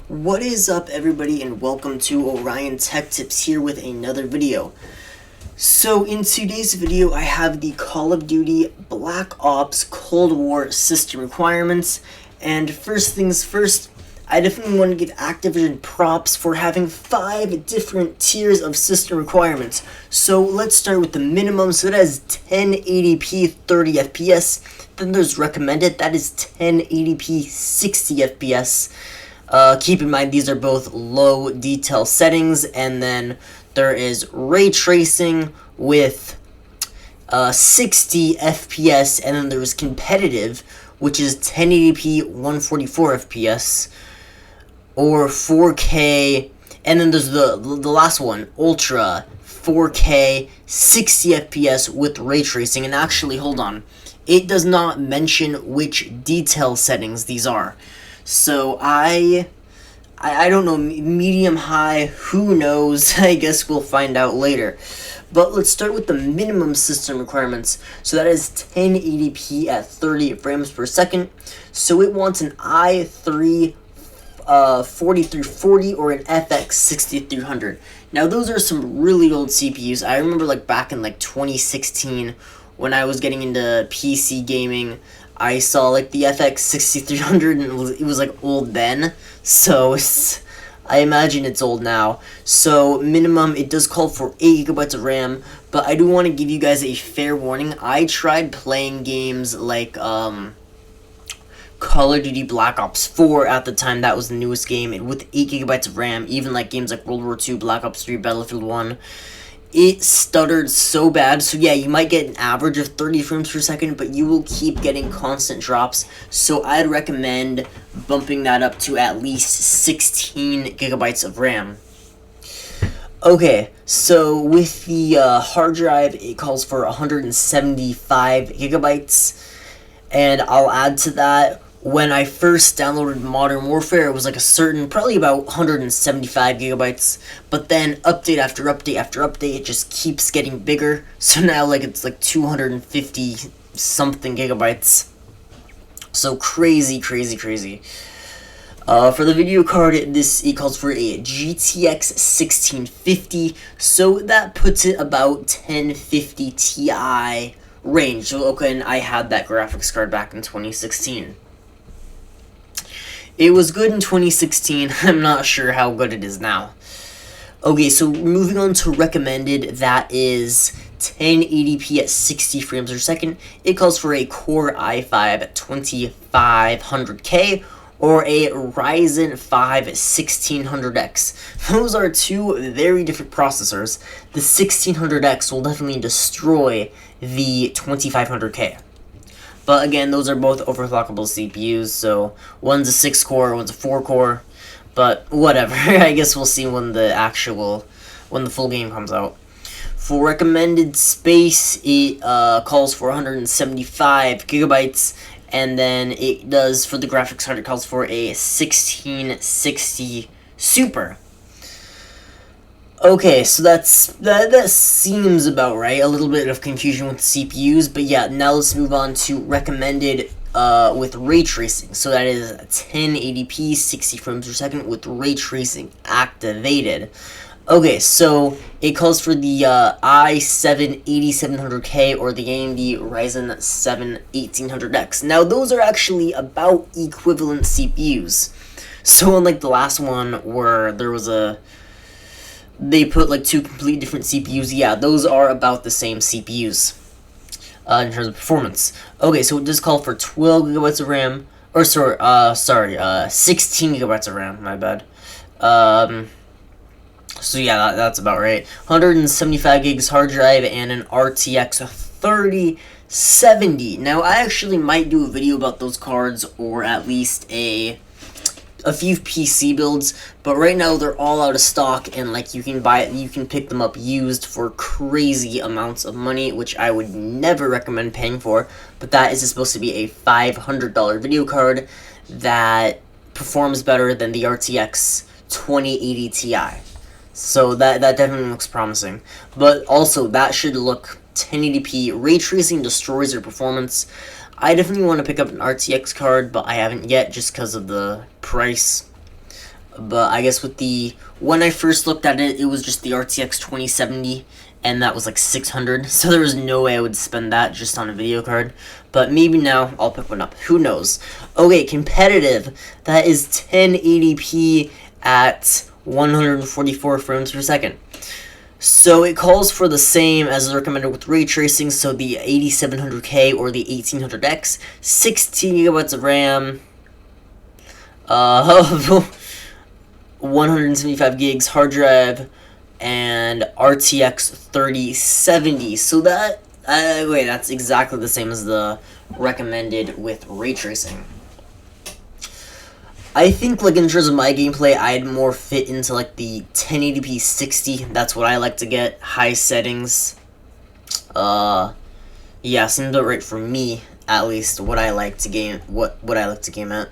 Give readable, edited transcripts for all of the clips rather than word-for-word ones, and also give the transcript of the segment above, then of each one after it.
What is up, everybody, and welcome to Orion Tech Tips here with another video. So in today's video I have the Call of Duty Black Ops Cold War system requirements, and first things first, I definitely want to give Activision props for having 5 different tiers of system requirements. So let's start with the minimum, so that is 1080p 30 FPS. Then there's recommended, that is 1080p 60 FPS. Keep in mind these are both low detail settings, and then there is ray tracing with 60 FPS, and then there's competitive, which is 1080p 144 FPS or 4K, and then there's the last one, ultra 4K 60 FPS with ray tracing. And actually, hold on, it does not mention which detail settings these are. So I don't know, medium, high, who knows? I guess we'll find out later. But let's start with the minimum system requirements. So that is 1080p at 30 frames per second. So it wants an i3 4340 or an FX 6300. Now those are some really old CPUs. I remember like back in like 2016 when I was getting into PC gaming, I saw like the FX 6300 and it was like old then, so I imagine it's old now. So minimum, it does call for 8 GB of RAM, but I do want to give you guys a fair warning. I tried playing games like Call of Duty Black Ops 4 at the time. That was the newest game, and with 8 GB of RAM, even like games like World War II, Black Ops 3, Battlefield 1, it stuttered so bad. So yeah, you might get an average of 30 frames per second, but you will keep getting constant drops. So I'd recommend bumping that up to at least 16 GB of RAM. Okay, so with the hard drive, it calls for 175 GB, and I'll add to that, when I first downloaded Modern Warfare, it was like a certain, probably about 175 GB, but then update after update after update, it just keeps getting bigger, so now like it's like 250 something gigabytes. So crazy. For the video card, it calls for a GTX 1650, so that puts it about 1050 Ti range. So okay, and I had that graphics card back in 2016. It was good in 2016, I'm not sure how good it is now. Okay, so moving on to recommended, that is 1080p at 60 frames per second. It calls for a Core i5 2500K or a Ryzen 5 1600X. Those are two very different processors. The 1600X will definitely destroy the 2500K. But again, those are both overclockable CPUs, so one's a 6-core, one's a 4-core, but whatever. I guess we'll see when the full game comes out. For recommended space, it calls for 175 gigabytes, and then it does, for the graphics card, it calls for a 1660 Super. Okay, so that seems about right. A little bit of confusion with CPUs, but yeah, now let's move on to recommended with ray tracing. So that is 1080p 60 frames per second with ray tracing activated. Okay, so it calls for the i7 8700K or the AMD Ryzen 7 1800X. Now those are actually about equivalent CPUs. So unlike the last one where they put like 2 completely different CPUs, yeah, those are about the same CPUs in terms of performance. Okay, so it does call for 12 gigabytes of RAM, or 16 gigabytes of RAM, my bad. So yeah, that's about right. 175 gigs hard drive and an RTX 3070. Now, I actually might do a video about those cards, or at least a few PC builds, but right now they're all out of stock, and like you can pick them up used for crazy amounts of money, which I would never recommend paying for. But that is supposed to be a $500 video card that performs better than the RTX 2080 Ti. So that definitely looks promising. But also, that should look 1080p. Ray tracing destroys your performance. I definitely want to pick up an RTX card, but I haven't yet just because of the price. But I guess when I first looked at it, it was just the RTX 2070, and that was like 600, so there was no way I would spend that just on a video card. But maybe now I'll pick one up. Who knows? Okay, competitive. That is 1080p at 144 frames per second. So it calls for the same as is recommended with ray tracing, so the 8700K or the 1800X, 16 gigabytes of RAM, 175 gigs hard drive, and RTX 3070. So that, wait, that's exactly the same as the recommended with ray tracing. I think, like, in terms of my gameplay, I'd more fit into, like, the 1080p 60. That's what I like to get. High settings. Yeah, seems about right for me, at least, what I like to game, what I like to game at.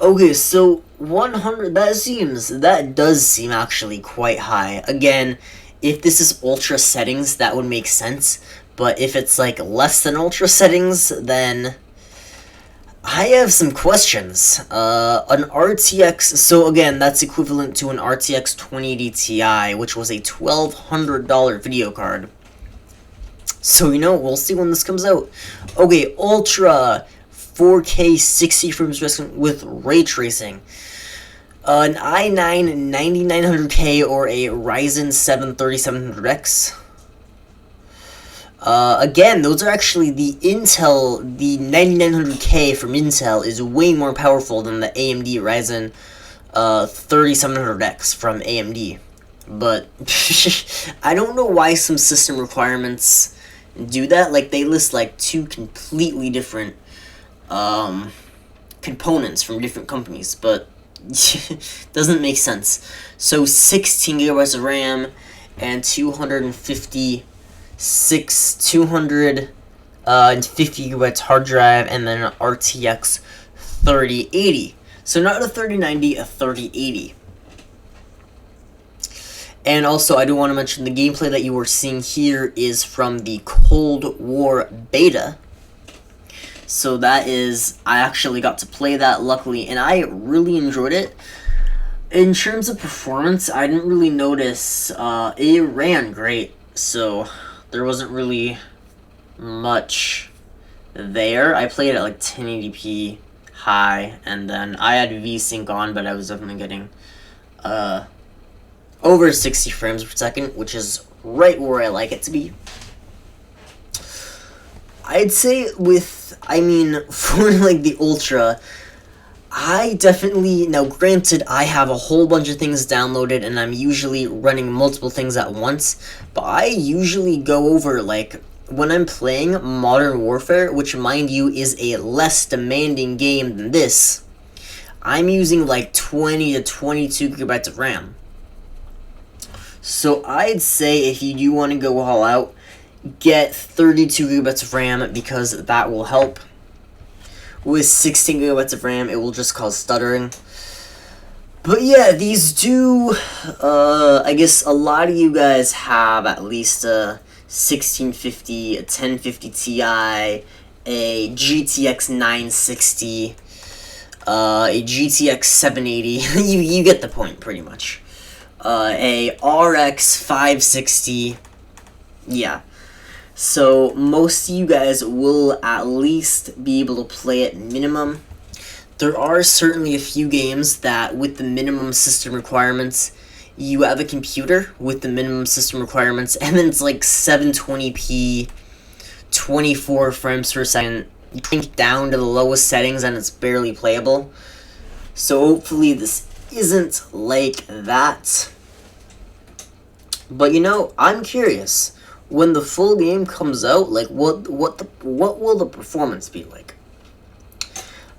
Okay, so 100, that does seem actually quite high. Again, if this is ultra settings, that would make sense. But if it's, like, less than ultra settings, then I have some questions. An RTX, so again, that's equivalent to an RTX 2080 Ti, which was a $1,200 video card. So, you know, we'll see when this comes out. Okay, Ultra 4K 60 frames per second with ray tracing. An i9 9900K or a Ryzen 7 3700X. Again, those are actually the Intel, the 9900K from Intel is way more powerful than the AMD Ryzen 3700X from AMD. But I don't know why some system requirements do that. Like, they list like two completely different components from different companies, but doesn't make sense. So 16 gigabytes of RAM and 250 gigabytes hard drive, and then an RTX 3080. So not a 3090, a 3080. And also, I do want to mention the gameplay that you are seeing here is from the Cold War beta. So that is, I actually got to play that, luckily, and I really enjoyed it. In terms of performance, I didn't really notice, it ran great, so there wasn't really much there. I played at like 1080p high, and then I had VSync on, but I was definitely getting over 60 frames per second, which is right where I like it to be. I'd say for like the Ultra, I definitely, now granted, I have a whole bunch of things downloaded and I'm usually running multiple things at once, but I usually go over, like, when I'm playing Modern Warfare, which, mind you, is a less demanding game than this, I'm using like 20 to 22 gigabytes of RAM. So I'd say if you do want to go all out, get 32 gigabytes of RAM, because that will help. With 16 gigabytes of RAM, it will just cause stuttering. But yeah, these do, I guess a lot of you guys have at least a 1650, a 1050 Ti, a GTX 960, a GTX 780, you get the point, pretty much. A RX 560, yeah. So most of you guys will at least be able to play it minimum. There are certainly a few games that, with the minimum system requirements, you have a computer with the minimum system requirements, and then it's like 720p, 24 frames per second. You crank down to the lowest settings and it's barely playable. So hopefully this isn't like that. But you know, I'm curious. When the full game comes out, like, what will the performance be like?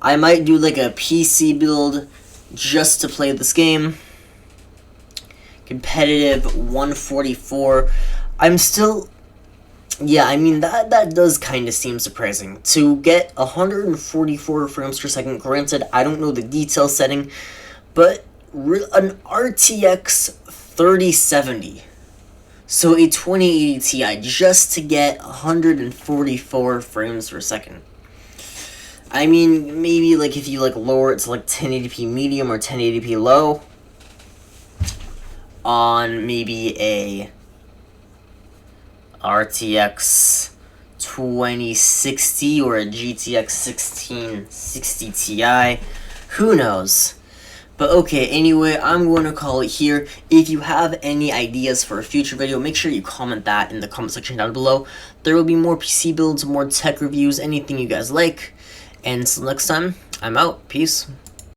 I might do like a PC build just to play this game. Competitive 144. I'm still, yeah, I mean, that does kind of seem surprising. To get 144 frames per second, granted, I don't know the detail setting, but an RTX 3070. So a 2080 Ti just to get 144 frames per second. I mean, maybe like if you like lower it to like 1080p medium or 1080p low on maybe a RTX 2060 or a GTX 1660 Ti, who knows? But okay, anyway, I'm going to call it here. If you have any ideas for a future video, make sure you comment that in the comment section down below. There will be more PC builds, more tech reviews, anything you guys like. And until next time, I'm out. Peace.